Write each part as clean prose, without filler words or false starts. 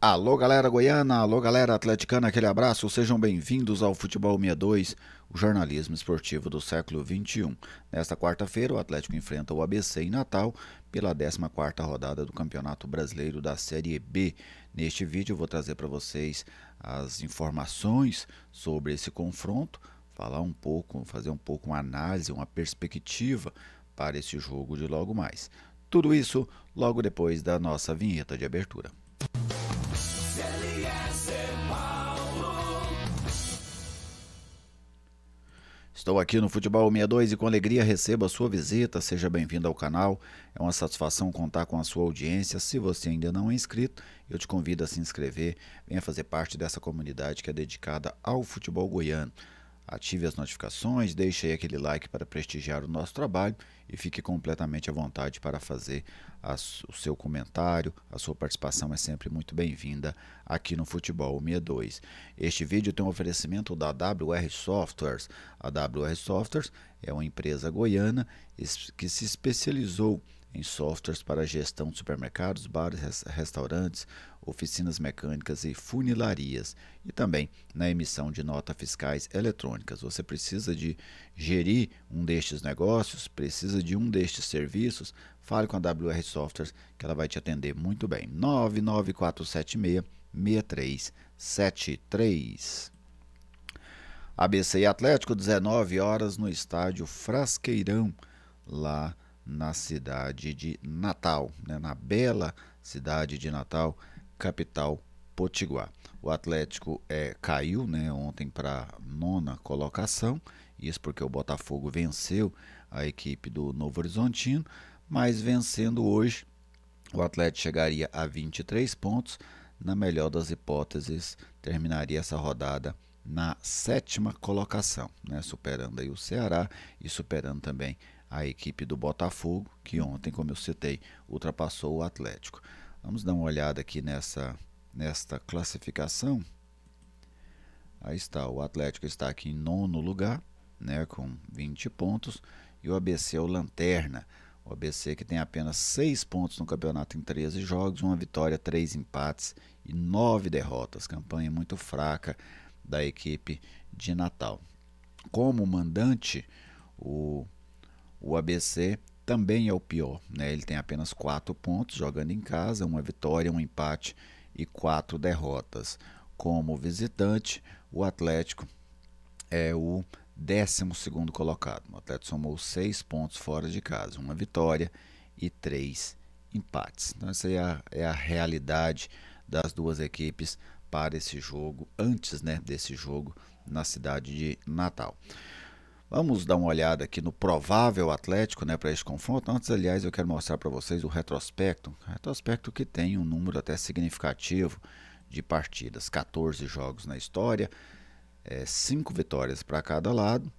Alô galera goiana, alô galera atleticana, aquele abraço, sejam bem-vindos ao Futebol 62, o jornalismo esportivo do século XXI. Nesta quarta-feira, o Atlético enfrenta o ABC em Natal pela 14ª rodada do Campeonato Brasileiro da Série B. Neste vídeo eu vou trazer para vocês as informações sobre esse confronto, falar um pouco, fazer um pouco uma análise, uma perspectiva para esse jogo de logo mais. Tudo isso logo depois da nossa vinheta de abertura. Estou aqui no Futebol 62 e com alegria recebo a sua visita, seja bem-vindo ao canal, é uma satisfação contar com a sua audiência. Se você ainda não é inscrito, eu te convido a se inscrever, venha fazer parte dessa comunidade que é dedicada ao futebol goiano. Ative as notificações, deixe aí aquele like para prestigiar o nosso trabalho e fique completamente à vontade para fazer o seu comentário. A sua participação é sempre muito bem-vinda aqui no Futebol 62. Este vídeo tem um oferecimento da WR Softwares. A WR Softwares é uma empresa goiana que se especializou em softwares para gestão de supermercados, bares, restaurantes, oficinas mecânicas e funilarias, e também na emissão de notas fiscais eletrônicas. Você precisa de gerir um destes negócios, precisa de um destes serviços, fale com a WR Softwares que ela vai te atender muito bem. 99476-6373. ABC e Atlético, 19 horas no estádio Frasqueirão, lá na cidade de Natal, na bela cidade de Natal, capital potiguar. O Atlético caiu ontem para a 9ª colocação, isso porque o Botafogo venceu a equipe do Novo Horizontino, mas vencendo hoje, o Atlético chegaria a 23 pontos, na melhor das hipóteses, terminaria essa rodada na 7ª colocação, superando aí o Ceará e superando também a equipe do Botafogo, que ontem, como eu citei, ultrapassou o Atlético. Vamos dar uma olhada aqui nesta classificação. Aí está, o Atlético está aqui em 9º lugar, com 20 pontos, e o ABC é o lanterna. O ABC que tem apenas 6 pontos no campeonato em 13 jogos, uma vitória, 3 empates e 9 derrotas. Campanha muito fraca da equipe de Natal. Como mandante, o ABC também é o pior, ele tem apenas 4 pontos jogando em casa, uma vitória, um empate e 4 derrotas. Como visitante, o Atlético é o 12º colocado. O Atlético somou 6 pontos fora de casa, uma vitória e 3 empates. Então essa é a realidade das duas equipes para esse jogo, antes desse jogo na cidade de Natal. Vamos dar uma olhada aqui no provável Atlético para esse confronto. Antes, aliás, eu quero mostrar para vocês o retrospecto que tem um número até significativo de partidas, 14 jogos na história, 5 vitórias para cada lado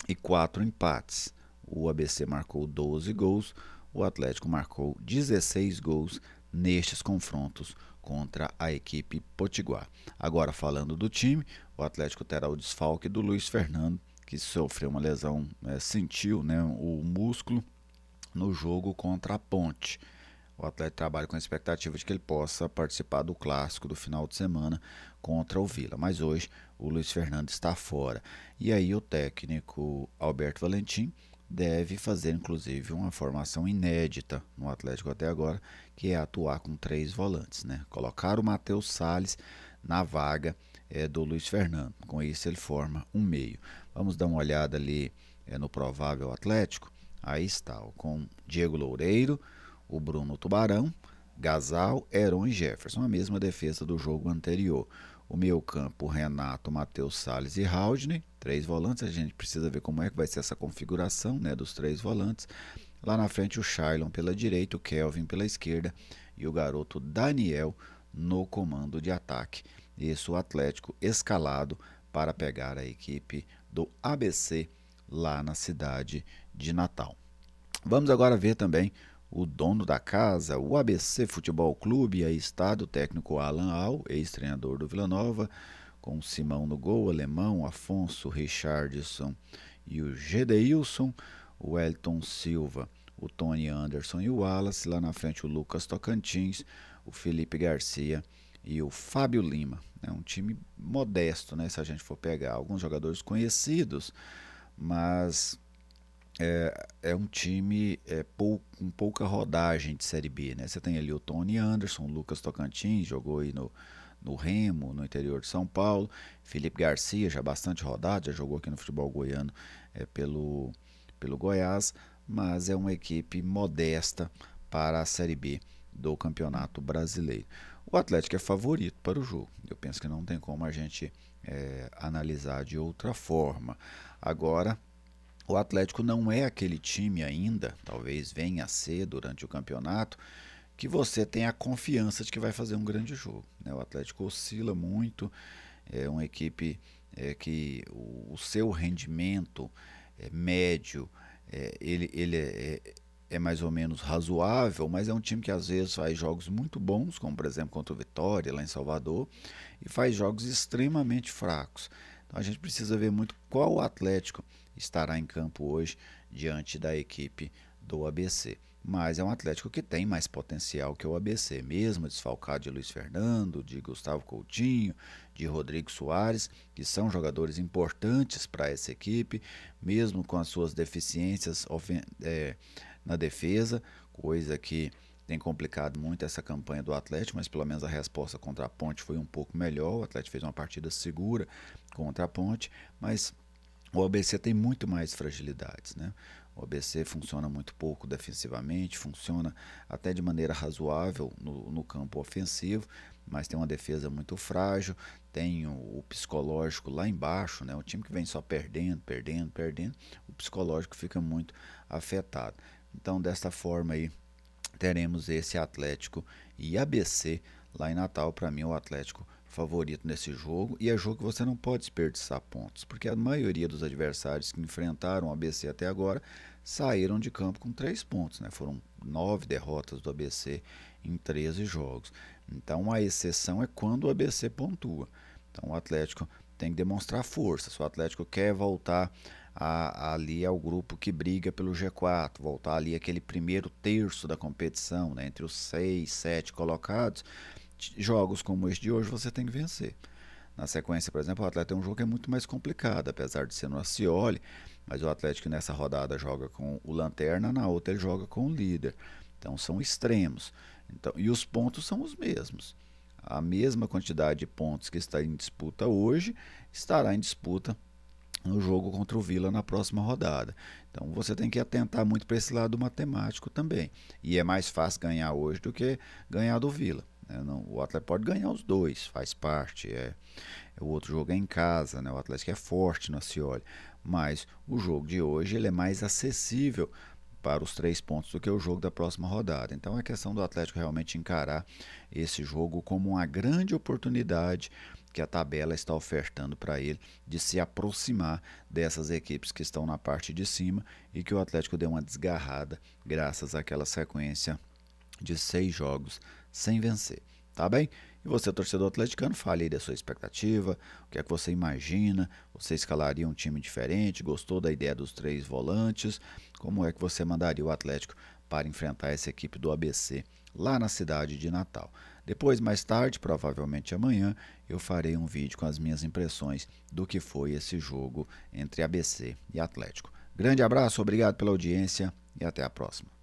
e 4 empates. O ABC marcou 12 gols, o Atlético marcou 16 gols nestes confrontos contra a equipe potiguar. Agora, falando do time, o Atlético terá o desfalque do Luiz Fernando, que sofreu uma lesão, sentiu o músculo no jogo contra a Ponte. O Atlético trabalha com a expectativa de que ele possa participar do clássico do final de semana contra o Vila, mas hoje o Luiz Fernando está fora. E aí o técnico Alberto Valentim deve fazer inclusive uma formação inédita no Atlético até agora, que é atuar com 3 volantes, colocar o Matheus Salles na vaga do Luiz Fernando. Com isso ele forma um meio. Vamos dar uma olhada ali no provável Atlético. Aí está, com Diego Loureiro, o Bruno Tubarão, Gasal, Heron e Jefferson, a mesma defesa do jogo anterior. O meio campo, Renato, Matheus Salles e Haldney, 3 volantes. A gente precisa ver como é que vai ser essa configuração dos 3 volantes. Lá na frente o Shailon pela direita, o Kelvin pela esquerda e o garoto Daniel no comando de ataque. Isso o Atlético escalado para pegar a equipe do ABC lá na cidade de Natal. Vamos agora ver também o dono da casa, o ABC Futebol Clube. Aí está o técnico Alan Al, ex-treinador do Vila Nova, com Simão no gol, Alemão, Afonso, Richardson e o Gedeilson, o Elton Silva, o Tony Anderson e o Wallace. Lá na frente o Lucas Tocantins, o Felipe Garcia e o Fábio Lima. É um time modesto, né? Se a gente for pegar alguns jogadores conhecidos, mas é um time com pouca rodagem de Série B, né? Você tem ali o Tony Anderson, o Lucas Tocantins, jogou aí no Remo, no interior de São Paulo. Felipe Garcia, já bastante rodado, já jogou aqui no futebol goiano pelo Goiás, mas é uma equipe modesta para a Série B do Campeonato Brasileiro. O Atlético é favorito para o jogo. Eu penso que não tem como a gente analisar de outra forma. Agora, o Atlético não é aquele time ainda, talvez venha a ser durante o campeonato, que você tem a confiança de que vai fazer um grande jogo, né? O Atlético oscila muito, é uma equipe que o seu rendimento médio, ele é mais ou menos razoável, mas é um time que às vezes faz jogos muito bons, como por exemplo contra o Vitória, lá em Salvador, e faz jogos extremamente fracos. Então a gente precisa ver muito qual Atlético estará em campo hoje diante da equipe do ABC. Mas é um Atlético que tem mais potencial que o ABC, mesmo desfalcado de Luiz Fernando, de Gustavo Coutinho, de Rodrigo Soares, que são jogadores importantes para essa equipe, mesmo com as suas deficiências na defesa, coisa que tem complicado muito essa campanha do Atlético, mas pelo menos a resposta contra a Ponte foi um pouco melhor. O Atlético fez uma partida segura contra a Ponte, mas o ABC tem muito mais fragilidades, né? O ABC funciona muito pouco defensivamente, funciona até de maneira razoável no campo ofensivo, mas tem uma defesa muito frágil, tem o psicológico lá embaixo, né? O time que vem só perdendo, perdendo, perdendo, o psicológico fica muito afetado. Então, desta forma aí, teremos esse Atlético e ABC lá em Natal. Para mim, o Atlético favorito nesse jogo, e é jogo que você não pode desperdiçar pontos, porque a maioria dos adversários que enfrentaram o ABC até agora saíram de campo com 3 pontos, né? Foram 9 derrotas do ABC em 13 jogos. Então a exceção é quando o ABC pontua. Então o Atlético tem que demonstrar força. Se o Atlético quer voltar ali ao grupo que briga pelo G4, voltar ali aquele primeiro terço da competição, né, entre os 6, 7 colocados, jogos como este de hoje você tem que vencer. Na sequência, por exemplo, o Atlético tem um jogo que é muito mais complicado, apesar de ser no Ascioli, mas o Atlético nessa rodada joga com o Lanterna, na outra ele joga com o líder. Então são extremos. Então, e os pontos são os mesmos. A mesma quantidade de pontos que está em disputa hoje estará em disputa no jogo contra o Vila na próxima rodada. Então você tem que atentar muito para esse lado matemático também. E é mais fácil ganhar hoje do que ganhar do Vila. O Atlético pode ganhar os dois, faz parte. O outro jogo é em casa, né? O Atlético é forte no Ascioli, mas o jogo de hoje ele é mais acessível para os 3 pontos do que o jogo da próxima rodada. Então é questão do Atlético realmente encarar esse jogo como uma grande oportunidade que a tabela está ofertando para ele de se aproximar dessas equipes que estão na parte de cima, e que o Atlético deu uma desgarrada graças àquela sequência de 6 jogos sem vencer, tá bem? E você, torcedor atleticano, fale aí da sua expectativa, o que é que você imagina, você escalaria um time diferente, gostou da ideia dos 3 volantes, como é que você mandaria o Atlético para enfrentar essa equipe do ABC lá na cidade de Natal? Depois, mais tarde, provavelmente amanhã, eu farei um vídeo com as minhas impressões do que foi esse jogo entre ABC e Atlético. Grande abraço, obrigado pela audiência e até a próxima.